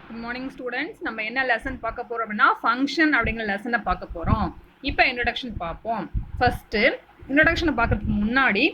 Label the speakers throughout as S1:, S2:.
S1: Good morning students. நம்ம என்ன lesson பார்க்க போறோம் அப்படின்னா ஃபங்க்ஷன் அப்படிங்கிற லெசனை பார்க்க போறோம். இப்போ இன்ட்ரோடக்ஷன் பார்ப்போம். ஃபர்ஸ்ட் இன்ட்ரோடக்ஷனை பார்க்கறதுக்கு முன்னாடி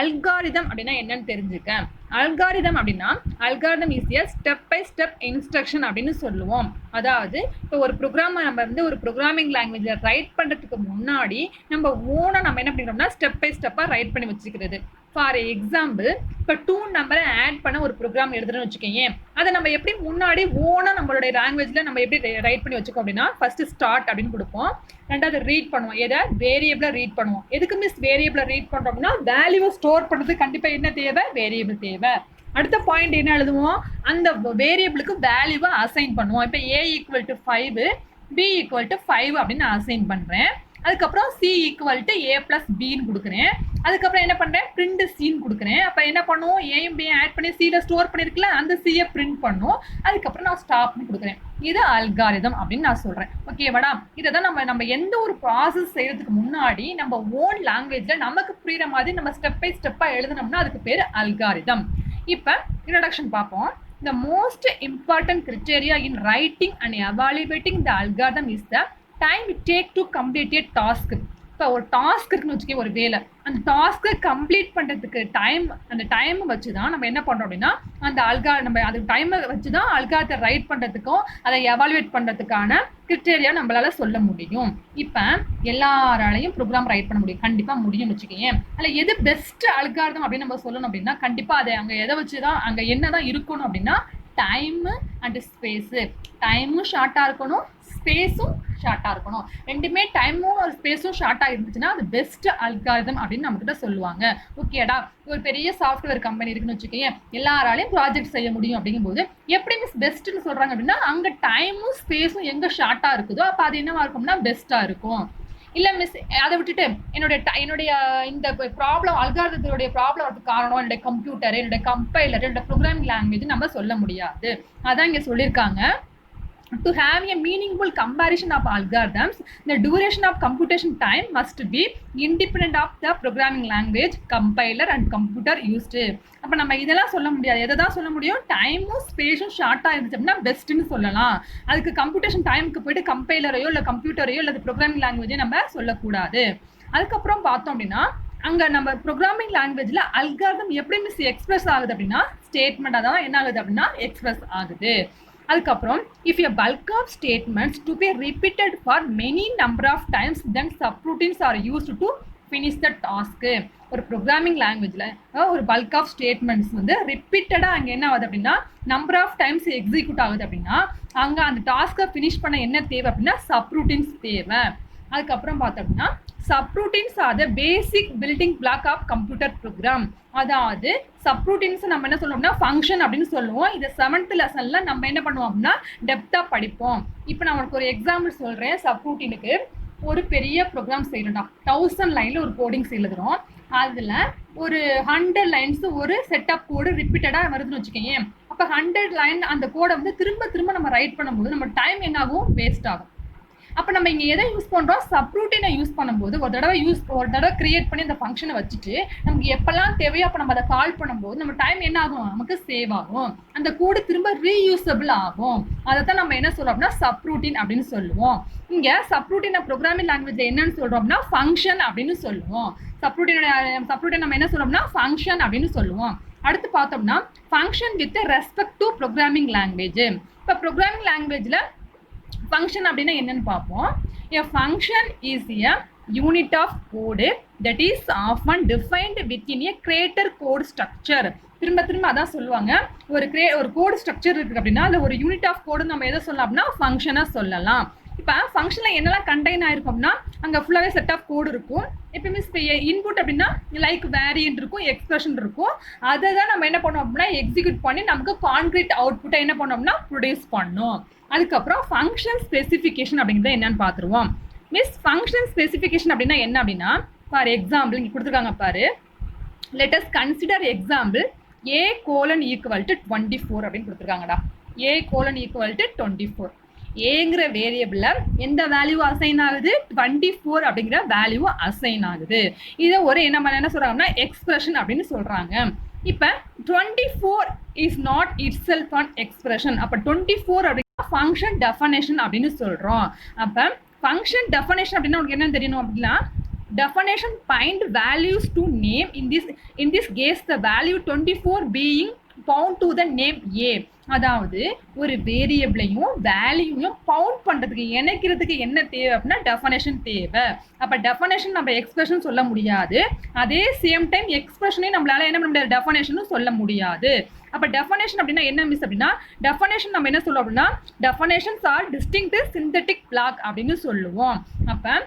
S1: அல்காரிதம் அப்படின்னா என்னன்னு தெரிஞ்சுக்க. அல்காரிதம் அப்படின்னா algorithm is a step by step instruction அப்படின்னு சொல்லுவோம். அதாவது இப்போ ஒரு ப்ரோக்ராமை நம்ம ஒரு ப்ரோக்ராமிங் லாங்குவேஜில் ரைட் பண்ணுறதுக்கு முன்னாடி நம்ம ஓனாக நம்ம என்ன பண்ணிக்கிறோம்னா ஸ்டெப் பை ஸ்டெப்பாக ரைட் பண்ணி வச்சுக்கிறது. ஃபார் எக்ஸாம்பிள், இப்போ 2 நம்பரை ஆட் பண்ண ஒரு ப்ரோக்ராம் எழுதுறோன்னு வச்சுக்கோங்க. அதை நம்ம எப்படி முன்னாடி ஓனாக நம்மளுடைய லாங்குவேஜில் நம்ம எப்படி ரைட் பண்ணி வச்சுக்கோம் அப்படின்னா ஃபர்ஸ்ட் ஸ்டார்ட் அப்படின்னு கொடுப்போம். ரெண்டாவது ரீட் பண்ணுவோம். எதை வேரியபிளை ரீட் பண்ணுவோம். எதுக்கு மிஸ் வேரியபிளை ரீட் பண்ணுறோம் அப்படின்னா வேல்யூவை ஸ்டோர் பண்ணுறதுக்கு கண்டிப்பாக என்ன தேவை? வேரியபிள் தேவை. அடுத்த பாயிண்ட் என்ன எழுதுவோம்? அந்த வேரியபிளுக்கு வேல்யூவை அசைன் பண்ணுவோம். இப்போ a = 5, b = 5 அப்படின்னு அசைன் பண்ணுறேன். அதுக்கப்புறம் c = a + bன்னு கொடுக்குறேன். அதுக்கப்புறம் என்ன பண்ணுறேன்? பிரிண்ட் சீன் கொடுக்குறேன். அப்போ என்ன பண்ணுவோம்? ஏயும் பியும் ஆட் பண்ணி சியில் ஸ்டோர் பண்ணியிருக்கல, அந்த சியை பிரிண்ட் பண்ணும். அதுக்கப்புறம் நான் ஸ்டாப்னு கொடுக்குறேன். இது அல்காரிதம் அப்படின்னு நான் சொல்கிறேன். ஓகேவாடா? இதை தான் நம்ம எந்த ஒரு ப்ராசஸ் செய்கிறதுக்கு முன்னாடி நம்ம ஓன் லாங்குவேஜில் நமக்கு புரிகிற மாதிரி நம்ம ஸ்டெப் பை ஸ்டெப்பாக எழுதுனோம்னா அதுக்கு பேர் அல்காரிதம். இப்போ இன்ட்ரோடக்ஷன் பார்ப்போம். The most important criteria in writing and evaluating the algorithm is the time it takes to complete a task. இப்போ ஒரு டாஸ்க் இருக்குன்னு வச்சுக்கோங்க, ஒரு வேலை. அந்த டாஸ்க்கை கம்ப்ளீட் பண்ணுறதுக்கு அந்த டைமை வச்சு தான் நம்ம என்ன பண்ணுறோம் அப்படின்னா நம்ம அது டைமை வச்சு தான் அல்காரத்தை ரைட் பண்ணுறதுக்கும் அதை எவாலுவேட் பண்ணுறதுக்கான கிரிட்டேரியா நம்மளால சொல்ல முடியும். இப்போ எல்லாராலையும் ப்ரோக்ராம் ரைட் பண்ண முடியும், கண்டிப்பாக முடியும்னு வச்சுக்கோங்க. அதில் எது பெஸ்ட் அல்காரிதம் அப்படின்னு நம்ம சொல்லணும் அப்படின்னா கண்டிப்பாக அதை அங்கே எதை வச்சு தான் அங்கே என்ன தான் இருக்கணும் அப்படின்னா டைமு அண்ட் ஸ்பேஸு. டைமும் ஷார்ட்டாக இருக்கணும், ஸ்பேஸும் ஷார்ட்டாக இருக்கணும். ரெண்டுமே டைமும் ஒரு ஸ்பேஸும் ஷார்ட்டாக இருந்துச்சுன்னா அது பெஸ்ட் அல்காரிதம் அப்படின்னு நம்மகிட்ட சொல்லுவாங்க. ஓகேடா? ஒரு பெரிய சாஃப்ட்வேர் கம்பெனி இருக்குன்னு வச்சுக்கோங்க, எல்லாராலையும் ப்ராஜெக்ட் செய்ய முடியும் அப்படிங்கும்போது எப்படி மிஸ் பெஸ்ட்னு சொல்கிறாங்க அப்படின்னா அங்கே டைமும் ஸ்பேஸும் எங்கே ஷார்ட்டாக இருக்குதோ அப்போ அது என்னவா இருக்கும்னா பெஸ்ட்டாக இருக்கும். இல்லை மிஸ் அதை விட்டுட்டு என்னுடைய இந்த ப்ராப்ளம் அல்காரிதத்தோடைய ப்ராப்ளம் வரதுக்கு காரணம் என்னுடைய கம்ப்யூட்டர், என்னுடைய கம்பைலர், என்னுடைய ப்ரோக்ராமிங் லாங்குவேஜ் நம்ம சொல்ல முடியாது. அதான் இங்கே சொல்லியிருக்காங்க. To have a meaningful comparison of algorithms, the duration of computation time must be independent of the programming language, compiler and computer used. அப்போ நம்ம இதெல்லாம் சொல்ல முடியாது. எதை தான் சொல்ல முடியும்? டைமும் ஸ்பேஸும் ஷார்ட்டாக இருந்துச்சு அப்படின்னா பெஸ்ட்டுன்னு சொல்லலாம். அதுக்கு கம்ப்யூட்டேஷன் டைமுக்கு போயிட்டு கம்பைலரையோ இல்லை கம்ப்யூட்டரையோ இல்லை ப்ரோக்ராமிங் லாங்குவேஜோ நம்ம சொல்லக்கூடாது. அதுக்கப்புறம் பார்த்தோம் அப்படின்னா அங்கே நம்ம ப்ரோக்ராமிங் லாங்குவேஜில் அல்காரிதம் எப்படி மிஸ் எக்ஸ்பிரஸ் ஆகுது அப்படின்னா ஸ்டேட்மெண்ட்டாக தான் என்ன ஆகுது அப்படின்னா எக்ஸ்பிரஸ் ஆகுது. அதுக்கப்புறம் if a bulk of statements to be repeated for many number of times then subroutines are used to finish the task. ஒரு ப்ரோக்ராமிங் லாங்குவேஜில் ஒரு பல்க் ஆஃப் ஸ்டேட்மெண்ட்ஸ் ரிப்பீட்டடாக அங்கே என்ன ஆகுது அப்படின்னா நம்பர் ஆஃப் டைம்ஸ் எக்ஸிக்யூட் ஆகுது அப்படின்னா அங்கே அந்த டாஸ்க்கை ஃபினிஷ் பண்ண என்ன தேவை அப்படின்னா சப்ரூட்டீன்ஸ் தேவை. அதுக்கப்புறம் பார்த்தோம் அப்படின்னா subroutines are the basic building block of computer program. அதாவது சப்ரூட்டீன்ஸ் நம்ம என்ன சொல்லுவோம்னா ஃபங்க்ஷன் அப்படின்னு சொல்லுவோம். இதை 7th லெசனில் நம்ம என்ன பண்ணுவோம் அப்படின்னா டெப்த்தாக படிப்போம். இப்போ நான் உனக்கு ஒரு எக்ஸாம்பிள் சொல்கிறேன். சப்ரூட்டீனுக்கு ஒரு பெரிய ப்ரோக்ராம் செய்யணும்டா. 1000 லைனில் ஒரு கோடிங்ஸ் எழுதுகிறோம். அதில் ஒரு 100 லைன்ஸ் ஒரு செட் ஆஃப் கோடு ரிப்பீட்டடாக வருதுன்னு வச்சுக்கோங்க. அப்போ 100 லைன் அந்த கோடை திரும்ப திரும்ப நம்ம ரைட் பண்ணும்போது நம்ம டைம் என்ன ஆகும்? வேஸ்ட் ஆகும். அப்போ நம்ம இங்கே எதை யூஸ் பண்ணுறோம்? சப்ரூட்டீனை யூஸ் பண்ணும்போது ஒரு தடவை கிரியேட் பண்ணி அந்த ஃபங்க்ஷனை வச்சுட்டு நமக்கு எப்போல்லாம் தேவையோ அப்போ நம்ம அதை கால் பண்ணும்போது நம்ம டைம் என்ன ஆகும்? நமக்கு சேவ் ஆகும். அந்த கோடு திரும்ப ரீயூசபிள் ஆகும். அதை தான் நம்ம என்ன சொல்கிறோம் அப்படின்னா சப்ரூட்டீன் அப்படின்னு சொல்லுவோம். இங்கே சப்ரூட்டீனை ப்ரோக்ராமிங் லாங்குவேஜ் என்னன்னு சொல்கிறோம் அப்படின்னா ஃபங்க்ஷன் அப்படின்னு சொல்லுவோம். சப்ரூட்டீன் நம்ம என்ன சொல்கிறோம்னா ஃபங்க்ஷன் அப்படின்னு சொல்லுவோம். அடுத்து பார்த்தோம்னா function with respect to programming language. இப்போ ப்ரோக்ராமிங் லாங்குவேஜில் ஃபங்க்ஷன் அப்படின்னா என்னன்னு பார்ப்போம். A function is a unit of code that is often defined within a creator code structure. திரும்ப அதான் சொல்லுவாங்க. ஒரு கோட் ஸ்ட்ரக்சர் இருக்குது அப்படின்னா அதில் ஒரு யூனிட் ஆஃப் கோடு நம்ம எதை சொல்லலாம் அப்படின்னா ஃபங்க்ஷனை சொல்லலாம். இப்போ ஃபங்க்ஷனில் என்னெல்லாம் கண்டெயின் ஆயிருக்கோம்னா அங்கே ஃபுல்லாகவே செட் ஆஃப் கோடு இருக்கும். எப்பயுமே இன்புட் அப்படின்னா லைக் வேரியன்ட் இருக்கும், எக்ஸ்பிரஷன் இருக்கும். அதை தான் நம்ம என்ன பண்ணோம் அப்படின்னா எக்ஸிக்யூட் பண்ணி நமக்கு கான்கிரீட் அவுட்புட்டை என்ன பண்ணோம்னா ப்ரொடியூஸ் பண்ணோம். அதுக்கப்புறம் ஃபங்க்ஷன் ஸ்பெசிஃபிகேஷன் அப்படிங்கிறத என்னன்னு பார்த்துருவோம். மிஸ் ஃபங்க்ஷன் ஸ்பெசிஃபிகேஷன் அப்படின்னா என்ன அப்படின்னா ஃபார் எக்ஸாம்பிள் இங்கே கொடுத்துருக்காங்க பாரு. Let us consider example a = 24 அப்படின்னு கொடுத்துருக்காங்கடா. a = 24. ஏங்கிற வேரியபிளில் எந்த வேல்யூ அசைன் ஆகுது? 24 அப்படிங்கிற வேல்யூ அசைன் ஆகுது. இதை ஒரு என்ன சொல்கிறாங்கன்னா எக்ஸ்பிரஷன் அப்படின்னு சொல்கிறாங்க. இப்போ 24 is not itself an expression. அப்ப 24 அப்படின்னா function definition அப்படின்னு சொல்றோம். அப்ப function definition அப்படின்னா உங்களுக்கு என்ன தெரியணும் அப்படின்னா definition find values to name in this case the value 24 being bound to the name a. அதாவது ஒரு வேரியபிளையும் வேல்யூவையும் பவுண்ட் பண்றதுக்கு இணைக்கிறதுக்கு என்ன தேவை அப்படின்னா டெஃபனேஷன் தேவை. அப்ப டெஃபனேஷன் நம்ம எக்ஸ்பிரஷன் சொல்ல முடியாது, அதே சேம் டைம் எக்ஸ்பிரஷனையும் நம்மளால என்ன பண்ண முடியாது டெஃபனேஷனும் சொல்ல முடியாது. அப்ப டெஃபனேஷன் அப்படின்னா என்ன மிஸ் அப்படின்னா டெஃபனேஷன் நம்ம என்ன சொல்லுவோம் அப்படின்னா definitions are distinct syntactic block அப்படின்னு சொல்லுவோம். அப்ப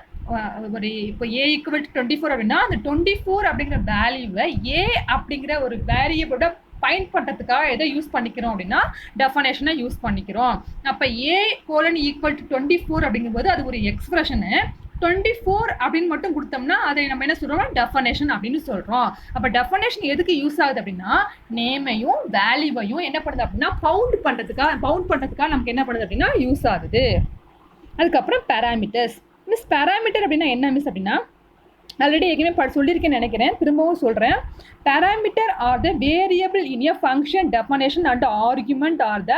S1: ஒரு இப்போ ஏ ஈக்குவல் டு 24 அப்படின்னா அந்த 24 அப்படிங்கிற வேல்யூவை ஏ அப்படிங்கிற ஒரு வேரியபிளோட ஃபைண்ட் பண்ணுறதுக்காக எதை யூஸ் பண்ணிக்கிறோம் அப்படின்னா டெஃபனேஷனை யூஸ் பண்ணிக்கிறோம். அப்போ ஏ கோலன் ஈக்குவல் டு 24 அப்படிங்கும்போது அது ஒரு எக்ஸ்பிரஷனு. 24 அப்படின்னு மட்டும் கொடுத்தோம்னா அதை நம்ம என்ன சொல்கிறோம் டெஃபனேஷன் அப்படின்னு சொல்கிறோம். அப்போ டெஃபனேஷன் எதுக்கு யூஸ் ஆகுது அப்படின்னா நேமையும் வேல்யூவையும் என்ன பண்ணுது அப்படின்னா பவுண்ட் பண்ணுறதுக்காக நமக்கு என்ன பண்ணுது அப்படின்னா யூஸ் ஆகுது. அதுக்கப்புறம் பேராமீட்டர்ஸ். மிஸ் பேராமீட்டர் அப்படின்னா என்ன மிஸ் அப்படின்னா ஆல்ரெடி ஏற்கனவே சொல்லியிருக்கேன்னு நினைக்கிறேன், திரும்பவும் சொல்கிறேன். Parameter are the variable in a function definition and argument are the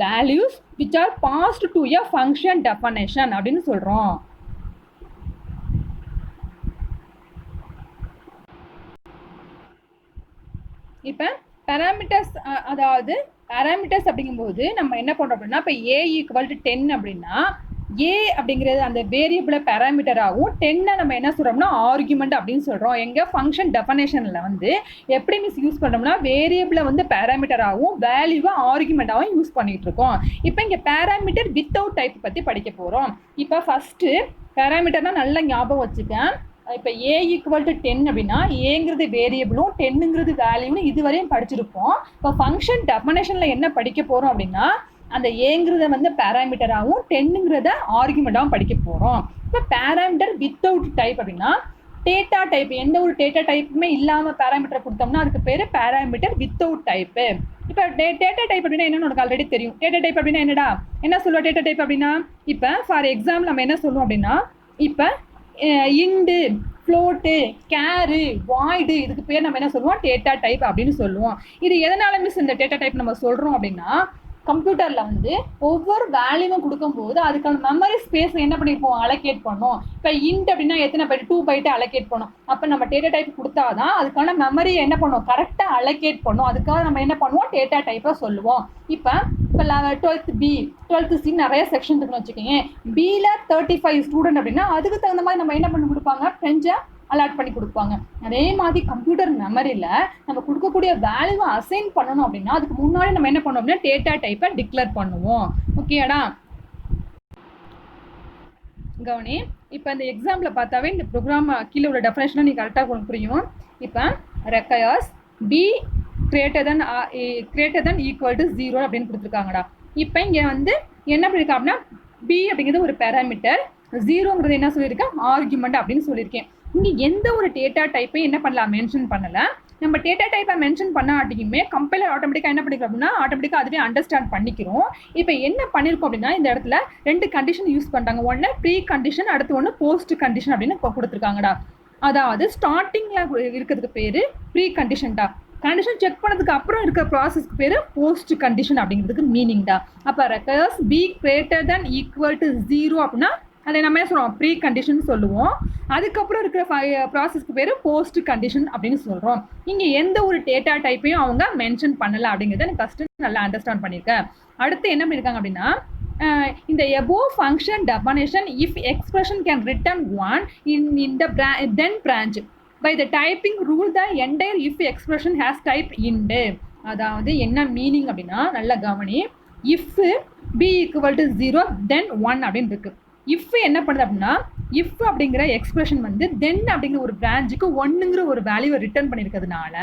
S1: values which are passed to a function definition அப்படின்னு சொல்கிறோம். இப்போ பேராமீட்டர்ஸ் அதாவது பேராமீட்டர்ஸ் அப்படிங்கும்போது நம்ம என்ன பண்ணுறோம் அப்படின்னா இப்போ ஏ ஈக்குவல் டு 10 அப்படின்னா ஏ அப்படிங்கிறது அந்த வேரியபிளை பேராமீட்டராகவும் 10 நம்ம என்ன சொல்கிறோம்னா ஆர்குமெண்ட் அப்படின்னு சொல்கிறோம். எங்கள் ஃபங்க்ஷன் டெஃபனேஷனில் வந்து எப்படி மிஸ் யூஸ் பண்ணுறோம்னா வேரியபிளை வந்து பேராமீட்டராகவும் வேல்யூவை ஆர்குமெண்ட்டாகவும் யூஸ் பண்ணிகிட்டு இருக்கோம். இப்போ இங்கே பேராமீட்டர் வித்தவுட் டைப் பற்றி படிக்க போகிறோம். இப்போ ஃபஸ்ட்டு பேராமீட்டர்னா நல்லா ஞாபகம் வச்சுக்கேன். இப்போ ஏ ஈக்குவல் டு 10 அப்படின்னா ஏங்கிறது வேரியபிளும் 10ங்கிறது வேல்யூன்னு இதுவரையும் படிச்சிருப்போம். இப்போ ஃபங்க்ஷன் டெஃபனேஷனில் என்ன படிக்க போகிறோம் அப்படின்னா அந்த ஏங்கிறத வந்து பேராமீட்டராகவும் 10ங்கிறத ஆர்குமெண்ட்டாகவும் படிக்க போகிறோம். இப்போ பேராமீட்டர் வித்தவுட் டைப் அப்படின்னா டேட்டா டைப், எந்த ஒரு டேட்டா டைப்புமே இல்லாமல் பேராமீட்டர் கொடுத்தோம்னா அதுக்கு பேர் பேராமீட்டர் வித்தவுட் டைப்பு. இப்போ டேட்டா டைப் அப்படின்னா என்னன்னு உனக்கு ஆல்ரெடி தெரியும். டேட்டா டைப் அப்படின்னா என்னடா என்ன சொல்லுவோம் டேட்டா டைப் அப்படின்னா இப்போ ஃபார் எக்ஸாம்பிள் நம்ம என்ன சொல்லுவோம் அப்படின்னா இப்போ இண்டு ஃப்ளோட்டு கேரு வாய்டு இதுக்கு பேர் நம்ம என்ன சொல்லுவோம் டேட்டா டைப் அப்படின்னு சொல்லுவோம். இது எதனால மிஸ் இந்த டேட்டா டைப் நம்ம சொல்கிறோம் அப்படின்னா கம்ப்யூட்டரில் வந்து ஒவ்வொரு வேல்யூவும் கொடுக்கும்போது அதுக்கான மெமரி ஸ்பேஸ் என்ன பண்ணியிருப்போம் அலோகேட் பண்ணோம். இப்போ இன்ட் அப்படின்னா எத்தனை பைட் 2 பைட்டு அலோகேட் பண்ணோம். அப்போ நம்ம டேட்டா டைப் கொடுத்தாதான் அதுக்கான மெமரியை என்ன பண்ணுவோம் கரெக்டாக அலோகேட் பண்ணோம். அதுக்காக நம்ம என்ன பண்ணுவோம் டேட்டா டைப்பை சொல்லுவோம். இப்போ 12th B 12th C நிறைய செக்ஷன் இருக்குன்னு வச்சுக்கோங்க. பியில் 35 ஸ்டூடெண்ட் அப்படின்னா அதுக்கு தகுந்த மாதிரி நம்ம என்ன பண்ணி கொடுப்பாங்க ஃப்ரெஞ்சை அலாட் பண்ணி கொடுப்பாங்க. அதே மாதிரி கம்ப்யூட்டர் மெமரியில் நம்ம கொடுக்கக்கூடிய வேல்யூவை அசைன் பண்ணணும் அப்படின்னா அதுக்கு முன்னாடி நம்ம என்ன பண்ணோம் அப்படின்னா டேட்டா டைப்பை டிக்ளேர் பண்ணுவோம். ஓகேடா கவனி. இப்போ இந்த எக்ஸாம்பிள் பார்த்தாவே இந்த ப்ரோக்ராம் கீழே உள்ள டெஃபினேஷனை நீ கரெக்டாக புரியும். இப்போ requires B greater than equal to 0 அப்படின்னு கொடுத்துருக்காங்கடா. இப்போ இங்கே வந்து என்ன பண்ணியிருக்கா அப்படின்னா பி அப்படிங்கிறது ஒரு பேராமீட்டர், 0ங்கிறது என்ன சொல்லியிருக்கேன் ஆர்குமெண்ட் அப்படின்னு சொல்லியிருக்கேன். இங்கே எந்த ஒரு டேட்டா டைப்பையும் என்ன பண்ணலாம் மென்ஷன் பண்ணலை. நம்ம டேட்டா டைப்பை மென்ஷன் பண்ணாட்டியுமே கம்பைலர் ஆட்டோமேட்டிக்காக என்ன பண்ணிக்கிறோம் அப்படின்னா ஆட்டோமேட்டிக்காக அதுவே அண்டர்ஸ்டாண்ட் பண்ணிக்கிறோம். இப்போ என்ன பண்ணியிருக்கோம் அப்படின்னா இந்த இடத்துல 2 கண்டிஷன் யூஸ் பண்ணுறாங்க. ஒன்று ப்ரீ கண்டிஷன், அடுத்து ஒன்று போஸ்ட் கண்டிஷன் அப்படின்னு கொடுத்துருக்காங்கடா. அதாவது ஸ்டார்டிங்கில் இருக்கிறதுக்கு பேர் ப்ரீ கண்டிஷன்டா, கண்டிஷன் செக் பண்ணதுக்கு அப்புறம் இருக்கிற ப்ராசஸ்க்கு பேர் போஸ்ட் கண்டிஷன் அப்படிங்கிறதுக்கு மீனிங்டா. அப்போ requires B greater than equal to 0 அப்படின்னா அதை நம்ம என்ன சொல்லுவோம் ப்ரீ கண்டிஷன் சொல்லுவோம். அதுக்கப்புறம் இருக்கிற ப்ராசஸ்க்கு பேர் போஸ்ட் கண்டிஷன் அப்படின்னு சொல்கிறோம். இங்கே எந்த ஒரு டேட்டா டைப்பையும் அவங்க மென்ஷன் பண்ணலை அப்படிங்கிறத எனக்கு ஃபஸ்ட்டு நல்லா அண்டர்ஸ்டாண்ட் பண்ணியிருக்கேன். அடுத்து என்ன பண்ணியிருக்காங்க அப்படின்னா இந்த above function definition if expression can return 1 in the then branch by the typing rule the entire if expression has type int. அதாவது என்ன மீனிங் அப்படின்னா நல்ல கவனி. if b equal to 0 then 1 அப்படின்னு இருக்கு. if என்ன பண்ணுது அப்படின்னா if அப்படிங்கிற எக்ஸ்பிரஷன் வந்து then அப்படிங்கிற ஒரு பிரான்ச்சுக்கு 1ங்கிற ஒரு வேல்யூவை ரிட்டர்ன் பண்ணியிருக்கிறதுனால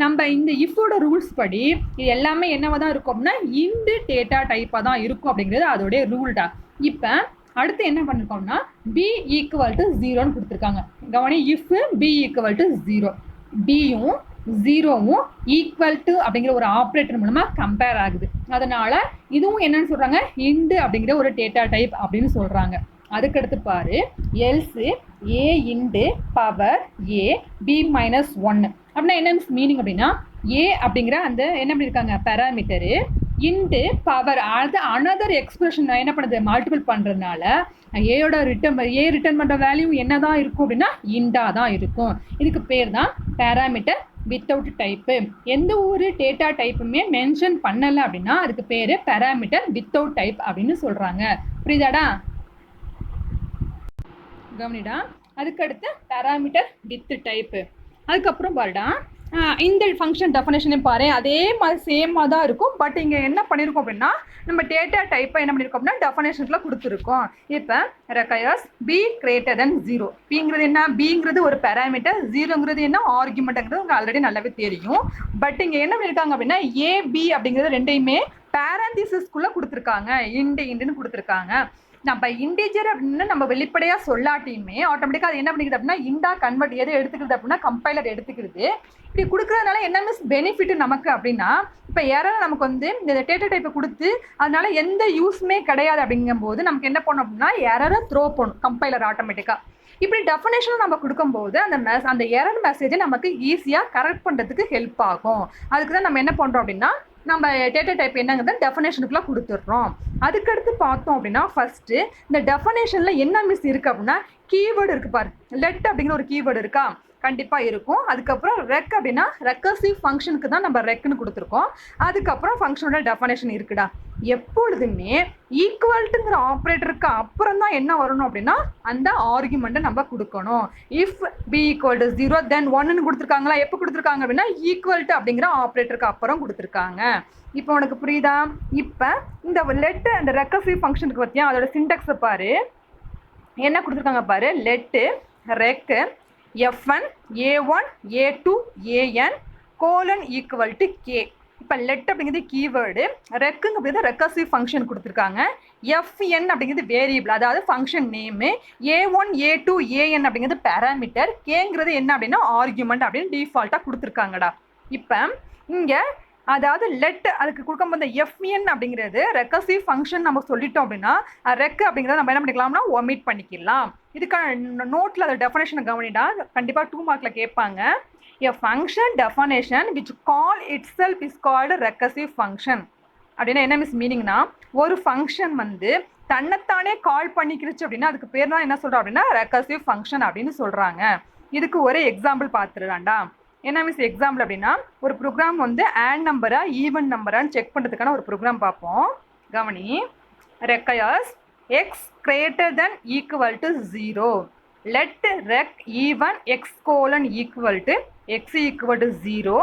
S1: நம்ம இந்த இஃபோட ரூல்ஸ் படி இது எல்லாமே என்னவா தான் இருக்கும் அப்படின்னா இண்டு டேட்டா டைப்பாக தான் இருக்கும் அப்படிங்கிறது அதோடைய ரூல்டா. இப்போ அடுத்து என்ன பண்ணிருக்கோம்னா பி ஈக்குவல் டு 0ன்னு கொடுத்துருக்காங்க. கவனி இஃப் பி ஈக்குவல் டு 0, பியும் 0வும் ஈக்குவல் டு அப்படிங்கிற ஒரு ஆப்ரேட்டர் மூலமாக கம்பேர் ஆகுது. அதனால இதுவும் என்னன்னு சொல்கிறாங்க இண்டு அப்படிங்கிற ஒரு டேட்டா டைப் அப்படின்னு சொல்கிறாங்க. அதுக்கடுத்து பாரு else A into power a B minus one அப்படின்னா என்ன மீனிங் அப்படின்னா ஏ அப்படிங்கிற அந்த என்ன பண்ணியிருக்காங்க பேராமீட்டரு இன்டு பவர் அது அனதர் எக்ஸ்பிரஷன் என்ன பண்ணுது மல்டிபிள் பண்ணுறதுனால ஏயோட ரிட்டர்ன் பண்ணுற வேல்யூ என்ன தான் இருக்கும் அப்படின்னா இண்டா தான் இருக்கும். இதுக்கு பேர் தான் பேராமீட்டர் வித்தவுட் டைப்பு. எந்த ஒரு டேட்டா டைப்புமே மென்ஷன் பண்ணலை அப்படின்னா அதுக்கு பேர் பேராமீட்டர் வித்தவுட் டைப் அப்படின்னு சொல்கிறாங்க. புரியுதாடா? கவனிடா. அதுக்கடுத்து பேராமீட்டர் வித் டைப்பு. அதுக்கப்புறம் பாருடா இந்த ஃபங்க்ஷன் டெஃபனேஷனையும் பாரு அதே மாதிரி சேமாக தான் இருக்கும். பட் இங்கே என்ன பண்ணியிருக்கோம் அப்படின்னா நம்ம டேட்டா டைப்பை என்ன பண்ணியிருக்கோம் அப்படின்னா டெஃபனேஷனில் கொடுத்துருக்கோம். இப்போ ரெக்கையர்ஸ் பி கிரேட்டர் தென் 0. பிங்கிறது என்ன? பிங்கிறது ஒரு பேராமீட்டர், 0ங்கிறது என்ன ஆர்குமெண்ட்டுங்கிறது உங்களுக்கு ஆல்ரெடி நல்லாவே தெரியும். பட் இங்கே என்ன பண்ணியிருக்காங்க அப்படின்னா ஏபி அப்படிங்கிறது ரெண்டையுமே பேரந்திசிஸ்குள்ளே கொடுத்துருக்காங்க. இண்டுன்னு கொடுத்துருக்காங்க. நம்ம இன்டிஜர் அப்படின்னு நம்ம வெளிப்படையாக சொல்லாட்டியுமே ஆட்டோமேட்டிக்காக அது என்ன பண்ணிக்குது அப்படின்னா இண்டா கன்வெர்ட் எதை எடுத்துக்கிறது அப்படின்னா கம்பைலர் எடுத்துக்கிறது. இப்படி கொடுக்குறதுனால என்ன மிஸ் பெனிஃபிட் நமக்கு அப்படின்னா இப்போ எரர் நமக்கு வந்து இந்த டேட்டா டைப்பை கொடுத்து அதனால எந்த யூஸுமே கிடையாது அப்படிங்கும்போது நமக்கு என்ன பண்ணணும் அப்படின்னா எரரை த்ரோ பண்ணும் கம்பைலர் ஆட்டோமேட்டிக்காக. இப்படி டெஃபனேஷனும் நம்ம கொடுக்கும்போது அந்த எரர் மெசேஜை நமக்கு ஈஸியாக கரெக்ட் பண்ணுறதுக்கு ஹெல்ப் ஆகும். அதுக்கு தான் நம்ம என்ன பண்ணுறோம் அப்படின்னா நம்ம டேட்டா டைப் என்னங்கிறத டெஃபனேஷனுக்குள்ள கொடுத்துட்றோம். அதுக்கடுத்து பார்த்தோம் அப்படின்னா ஃபர்ஸ்ட் இந்த டெஃபனேஷனில் என்ன மிஸ் இருக்குது அப்படின்னா கீவேர்டு இருக்குது பாரு. லெட் அப்படிங்கிற ஒரு கீவேர்டு இருக்கா? கண்டிப்பாக இருக்கும். அதுக்கப்புறம் ரெக் அப்படின்னா ரெக்கர்சிவ் ஃபங்க்ஷனுக்கு தான் நம்ம ரெக்குன்னு கொடுத்துருக்கோம். அதுக்கப்புறம் ஃபங்க்ஷனோட டெஃபனேஷன் இருக்குடா. எப்பொழுதுமே ஈக்குவல்ட்டுங்கிற ஆப்ரேட்டருக்கு அப்புறம் தான் என்ன வரணும் அப்படின்னா அந்த ஆர்குமெண்ட்டை நம்ம கொடுக்கணும். இஃப் பி ஈக்குவல் டு 0 தென் 1ன்னு கொடுத்துருக்காங்களா? எப்போ கொடுத்துருக்காங்க அப்படின்னா ஈக்குவல்ட்டு அப்படிங்கிற ஆப்ரேட்டருக்கு அப்புறம் கொடுத்துருக்காங்க. இப்போ உனக்கு புரியுதா? இப்போ இந்த லெட்டு அந்த ரெக்கர்சிவ் ஃபங்க்ஷனுக்கு பற்றியா அதோட சின்டெக்ஸை பாரு. என்ன கொடுத்துருக்காங்க பாரு. Let rec F1 A1 A2 AN colon equal to K. இப்போ லெட் அப்படிங்கிறது கீவேர்டு, ரெக்குங்க அப்படிங்கிறது ரெக்கர்சிவ் ஃபங்க்ஷன் கொடுத்துருக்காங்க. FN அப்படிங்கிறது வேரியபிள் அதாவது function name, A1 A2 AN அப்படிங்கிறது பேராமீட்டர், கேங்கிறது என்ன அப்படின்னா ஆர்குமெண்ட் அப்படின்னு டிஃபால்ட்டாக கொடுத்துருக்காங்கடா. இப்போ இங்கே அதாவது லெட் அதுக்கு கொடுக்கும்போது FN அப்படிங்கிறது ரெக்கர்சிவ் ஃபங்க்ஷன் நம்ம சொல்லிட்டோம் அப்படின்னா ரெக் அப்படிங்கிறத நம்ம என்ன பண்ணிக்கலாம்னா ஒமிட் பண்ணிக்கலாம். இதுக்கான நோட்டில் அதை டெஃபனேஷனை கவனிடா. கண்டிப்பாக 2 மார்க்கில் கேட்பாங்க. A function definition which call itself is called recursive function. அப்படின்னா என்ன மிஸ் மீனிங்னா ஒரு ஃபங்க்ஷன் வந்து தன்னைத்தானே கால் பண்ணிக்கிடுச்சு அப்படின்னா அதுக்கு பேர் தான் என்ன சொல்கிறோம் அப்படின்னா ரெக்கர்சிவ் ஃபங்க்ஷன் அப்படின்னு சொல்கிறாங்க. இதுக்கு ஒரு எக்ஸாம்பிள் பார்த்துருடாண்டா. என்ன மிஸ் எக்ஸாம்பிள் அப்படின்னா ஒரு ப்ரோக்ராம் வந்து ஆட் நம்பரா ஈவன் நம்பரான்னு செக் பண்ணுறதுக்கான ஒரு ப்ரோக்ராம் பார்ப்போம். கவனி. Requires X greater than equal to 0. Let rec even X colon equal to X equal to 0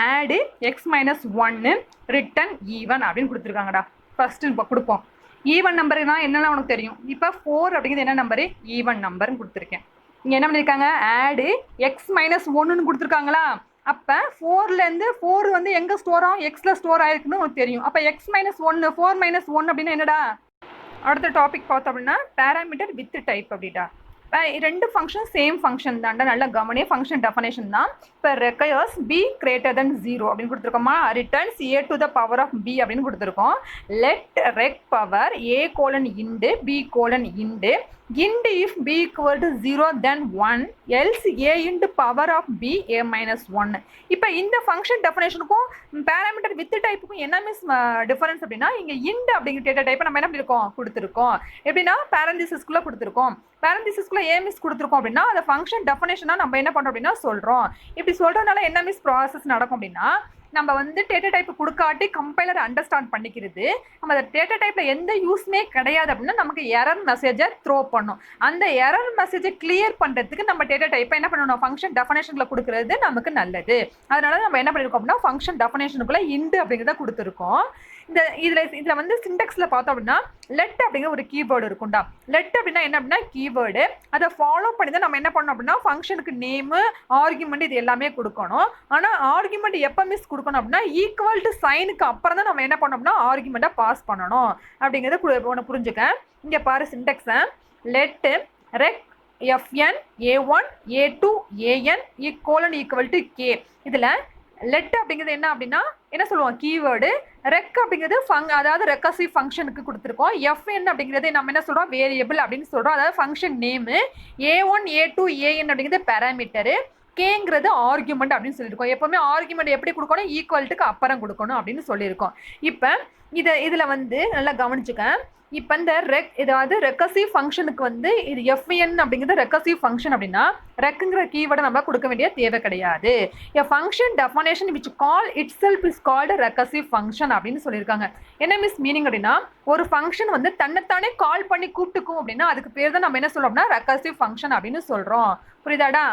S1: odd X minus 1 return even அப்படின்னு கொடுத்துருக்காங்கடா. ஃபஸ்ட்டு இப்போ கொடுப்போம். ஈவன் நம்பருனா என்னெல்லாம் உனக்கு தெரியும். இப்போ 4 அப்படிங்கிறது என்ன நம்பரு? ஈவன் நம்பர்னு கொடுத்துருக்கேன். இங்கே என்ன பண்ணியிருக்காங்க? ஆடு எக்ஸ் மைனஸ் 1ன்னு கொடுத்துருக்காங்களா? அப்போ 4லேருந்து 4 வந்து எங்கே ஸ்டோர் ஆகும்? எக்ஸில் ஸ்டோர் ஆகிருக்குன்னு உனக்கு தெரியும். அப்போ எக்ஸ் மைனஸ் 1 4 மைனஸ் 1 அப்படின்னா என்னடா? அடுத்த டாபிக் பார்த்தோம் அப்படின்னா பேராமீட்டர் வித் டைப் அப்படிடா. ரெண்டு ஃபங்க்ஷன் சேம் ஃபங்க்ஷன் தான்டா. நல்ல கவனியே ஃபங்க்ஷன் டெஃபனேஷன் தான். இப்போ ரெக்கையர்ஸ் பி கிரேட்டர் தென் 0 அப்படின்னு கொடுத்துருக்கோமா? Returns A to the power of B அப்படின்னு கொடுத்துருக்கோம். Let rec power A colon int B colon int int if B equal to 0 then 1 else A into power of B A minus 1. இப்போ இந்த function டெஃபனேஷனுக்கும் parameter with டைப்புக்கும் என்ன miss difference அப்படின்னா இங்கே into அப்படிங்கிற டேட்டா டைப்பை நம்ம என்ன பண்ணியிருக்கோம்? கொடுத்துருக்கோம். எப்படின்னா பேரந்திசிஸ்குள்ளே கொடுத்துருக்கோம். பேரந்திசிஸ்குள்ளே ஏ மிஸ் கொடுத்துருக்கோம் அப்படின்னா அந்த ஃபங்க்ஷன் டெஃபனேஷனாக நம்ம என்ன பண்ணுறோம் அப்படின்னா சொல்கிறோம். இப்படி சொல்கிறதுனால என்ன மிஸ் ப்ராசஸ் நடக்கும் அப்படின்னா நம்ம வந்து டேட்டா டைப் கொடுக்காட்டி கம்பைலர் அண்டர்ஸ்டாண்ட் பண்ணிக்கிறது. நம்ம அந்த டேட்டா டைப்பில் எந்த யூஸ்மே கிடையாது அப்படின்னா நமக்கு எரர் மெசேஜை த்ரோ பண்ணும். அந்த எரர் மெசேஜை கிளியர் பண்ணுறதுக்கு நம்ம டேட்டா டைப்பை என்ன பண்ணணும்? ஃபங்க்ஷன் டெஃபனேஷனில் கொடுக்குறது நமக்கு நல்லது. அதனால நம்ம என்ன பண்ணியிருக்கோம் அப்படின்னா ஃபங்க்ஷன் டெஃபனேஷனுக்குள்ளே இண்டு அப்படிங்கிறத கொடுத்துருக்கோம். இதில் வந்து சின்டெக்ஸில் பார்த்தோம் அப்படின்னா லெட் அப்படிங்கிற ஒரு கீவேர்டு இருக்கும்டா. லெட் அப்படின்னா என்ன அப்படின்னா கீவேர்டு. அதை ஃபாலோ பண்ணி தான் நம்ம என்ன பண்ணணும் அப்படின்னா ஃபங்க்ஷனுக்கு நேமு ஆர்குமெண்ட் இது எல்லாமே கொடுக்கணும். ஆனால் ஆர்குமெண்ட் எப்போ மிஸ் கொடுக்கணும் அப்படின்னா ஈக்குவல் டு சைனுக்கு அப்புறம் தான் நம்ம என்ன பண்ணோம்னா ஆர்குமெண்ட்டை பாஸ் பண்ணணும் அப்படிங்கிறத ஒன்று புரிஞ்சுக்க. இங்கே பாரு சின்டெக்ஸை. Let rec FN A1 A2 AN colon equal to K. இதில் லெட் அப்படிங்கிறது என்ன அப்படின்னா என்ன சொல்லுவோம் கீவேர்டு. ரெக் அப்படிங்கிறது அதாவது ரெக்கர்சிவ் ஃபங்க்ஷனுக்கு கொடுத்துருக்கோம். எஃப்என் அப்படிங்கிறது நம்ம என்ன சொல்கிறோம் வேரியபிள் அப்படின்னு சொல்கிறோம், அதாவது function name. A1 A2 AN அப்படிங்கிறது பேராமீட்டரு. கேங்கிறது ஆர்குமெண்ட் அப்படின்னு சொல்லியிருக்கோம். எப்பவுமே ஆர்குமெண்ட் எப்படி கொடுக்கணும் ஈக்குவல்ட்டுக்கு அப்புறம் கொடுக்கணும் அப்படின்னு சொல்லியிருக்கோம். இப்போ இதில் வந்து நல்லா கவனிச்சுக்க. இப்போ இந்த இதாவது ரெக்கர்சிவ் ஃபங்க்ஷனுக்கு வந்து இது எஃப்என் அப்படிங்கிறது ரெக்கர்சிவ் ஃபங்க்ஷன் அப்படின்னா ரெக்குங்கிற கீவேர்டை நம்ம கொடுக்க வேண்டிய தேவை கிடையாது. எ function definition which call it self is called recursive function அப்படின்னு சொல்லியிருக்காங்க. என்ன மிஸ் மீனிங் அப்படின்னா ஒரு ஃபங்க்ஷன் வந்து தன்னைத்தானே கால் பண்ணி கூப்பிட்டுக்கும் அப்படின்னா அதுக்கு பேர் தான் நம்ம என்ன சொல்றோம்னா ரெக்கர்சிவ் ஃபங்க்ஷன் அப்படின்னு சொல்றோம். புரியுதாடா?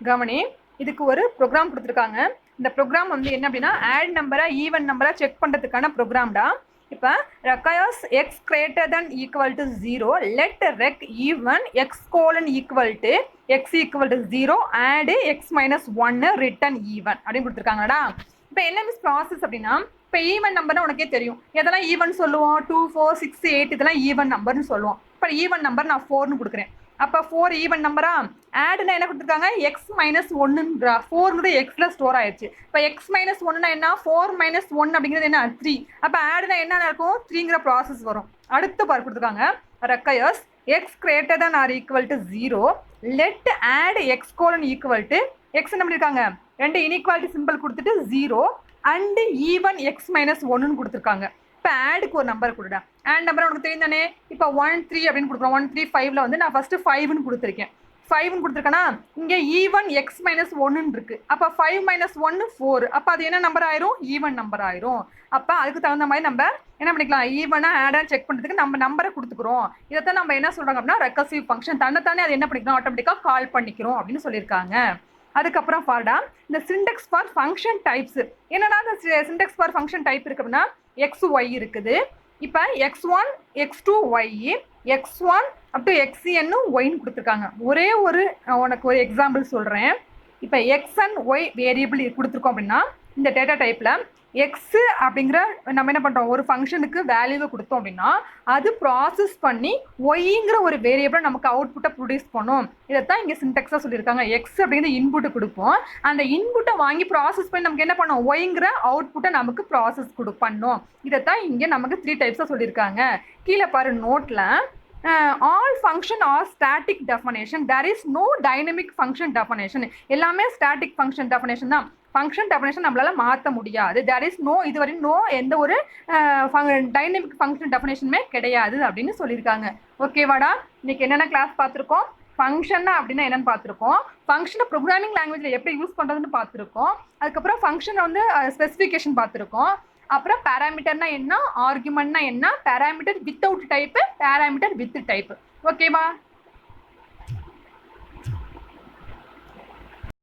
S1: கவனி, இதுக்கு ஒரு ப்ரோக்ராம் கொடுத்துருக்காங்க. இந்த ப்ரோக்ராம் வந்து என்ன அப்படின்னா ஆட் நம்பரை ஈவன் நம்பரை செக் பண்ணுறதுக்கான ப்ரோக்ராம்டா. இப்போ requires x greater than equal to 0 let rec even x colon equal to x equal to 0 add x minus 1 return even அப்படின்னு கொடுத்துருக்காங்கடா. இப்போ என்ன மிஸ் ப்ராசஸ் அப்படின்னா இப்போ ஈவன் நம்பர்னா உனக்கே தெரியும் எதெல்லாம் ஈவன் சொல்லுவோம் 2 4 6 8 இதெல்லாம் ஈவன் நம்பர்னு சொல்லுவோம். இப்போ ஈவன் நம்பர் நான் 4ன்னு கொடுக்குறேன். அப்போ 4 ஈவன் நம்பரா. ஆடுனா என்ன கொடுத்துருக்காங்க எக்ஸ் மைனஸ் ஒன்னுன்றா 4ங்கிறது எக்ஸில் ஸ்டோர் ஆயிடுச்சு. இப்போ எக்ஸ் மைனஸ் ஒன்னுனா என்ன 4 மைனஸ் 1 அப்படிங்கிறது என்ன 3. அப்போ ஆடுனா என்ன இருக்கும் 3ங்கிற ப்ராசஸ் வரும். அடுத்த பார்ட் கொடுத்துருக்காங்க requires x greater than or equal to 0 let add x colon equal to x என்ன பண்ணியிருக்காங்க ரெண்டு இன்இக்வாலிட்டி சிம்பிள் கொடுத்துட்டு 0 அண்ட் ஈவன் எக்ஸ் மைனஸ் ஒன்னுன்னு கொடுத்துருக்காங்க. இப்போ ஆடுக்கு ஒரு நம்பர் கொடுடா. ஆட் நம்பர் உனக்கு தெரியும் தானே. இப்போ 1 3 அப்படின்னு கொடுக்குறோம். 1 3 5ல் வந்து நான் ஃபஸ்ட்டு 5ன்னு கொடுத்துருக்கேன். 5ன்னு கொடுத்துருக்கேன்னா இங்கே ஈவன் எக்ஸ் மைனஸ் ஒன்னுன்னு இருக்குது. அப்போ 5 மைனஸ் 1 4. அப்போ அது என்ன நம்பர் ஆயிரும் ஈவன் நம்பர் ஆயிரும். அப்போ அதுக்கு தகுந்த மாதிரி நம்ம என்ன பண்ணிக்கலாம் ஈவனாக ஆடாக செக் பண்ணுறதுக்கு நம்ம நம்பரை கொடுத்துக்கிறோம். இதைத்தான் நம்ம என்ன சொல்கிறாங்க அப்படின்னா ரெக்கர்சிவ் ஃபங்க்ஷன் தன்னைத்தானே அது என்ன பண்ணிக்கிறோம் ஆட்டோமேட்டிக்காக கால் பண்ணிக்கிறோம் அப்படின்னு சொல்லியிருக்காங்க. அதுக்கப்புறம் ஃபார்டா இந்த சிண்டெக்ஸ் ஃபார் ஃபங்க்ஷன் டைப்ஸ். என்னன்னா இந்த சிண்டெக்ஸ் ஃபார் ஃபங்க்ஷன் டைப் இருக்கு அப்படின்னா XY இருக்குது. இப்போ X1 X2 Y X1 up to XN ஒய்ன்னு கொடுத்துருக்காங்க. ஒரே ஒரு உனக்கு ஒரு எக்ஸாம்பிள் சொல்கிறேன். இப்போ X அண்ட் ஒய் வேரியபிள் கொடுத்துருக்கோம் அப்படின்னா இந்த டேட்டா டைப்பில் எக்ஸு அப்படிங்கிற நம்ம என்ன பண்ணுறோம் ஒரு ஃபங்க்ஷனுக்கு வேல்யூவை கொடுத்தோம் அப்படின்னா அது ப்ராசஸ் பண்ணி ஒய்ங்கிற ஒரு வேரியபிளை நமக்கு அவுட்புட்டை ப்ரொடியூஸ் பண்ணும். இதைத்தான் இங்கே சின்டெக்ஸாக சொல்லியிருக்காங்க. எக்ஸ் அப்படிங்கிறது இன்புட்டை கொடுப்போம். அந்த இன்புட்டை வாங்கி ப்ராசஸ் பண்ணி நமக்கு என்ன பண்ணோம் ஒய்ங்கிற அவுட்புட்டை நமக்கு ப்ராசஸ் பண்ணோம். இதைத்தான் இங்கே நமக்கு 3 டைப்ஸாக சொல்லியிருக்காங்க. கீழே பாரு நோட்டில் all function are static definition there is no dynamic function definition. எல்லாமே static function definition தான். ஃபங்க்ஷன் டெஃபினேஷன் நம்மளால மாற்ற முடியாது. தேர் இஸ் நோ இதுவரை நோ எந்த ஒரு டைனமிக் ஃபங்க்ஷன் டெஃபினேஷனுமே கிடையாது அப்படின்னு சொல்லியிருக்காங்க. ஓகேவாடா? இன்னைக்கு என்னென்ன கிளாஸ் பார்த்துருக்கோம். ஃபங்க்ஷன்னா அப்படின்னா என்னென்னு பார்த்துருக்கோம். ஃபங்க்ஷனை ப்ரோக்ராமிங் லாங்குவேஜில் எப்படி யூஸ் பண்ணுறதுன்னு பார்த்துருக்கோம். அதுக்கப்புறம் ஃபங்க்ஷனை வந்து ஸ்பெசிஃபிகேஷன் பார்த்துருக்கோம். அப்புறம் பேராமீட்டர்னா என்ன ஆர்குமெண்ட்னா என்ன parameter without type parameter with type. ஓகேவா?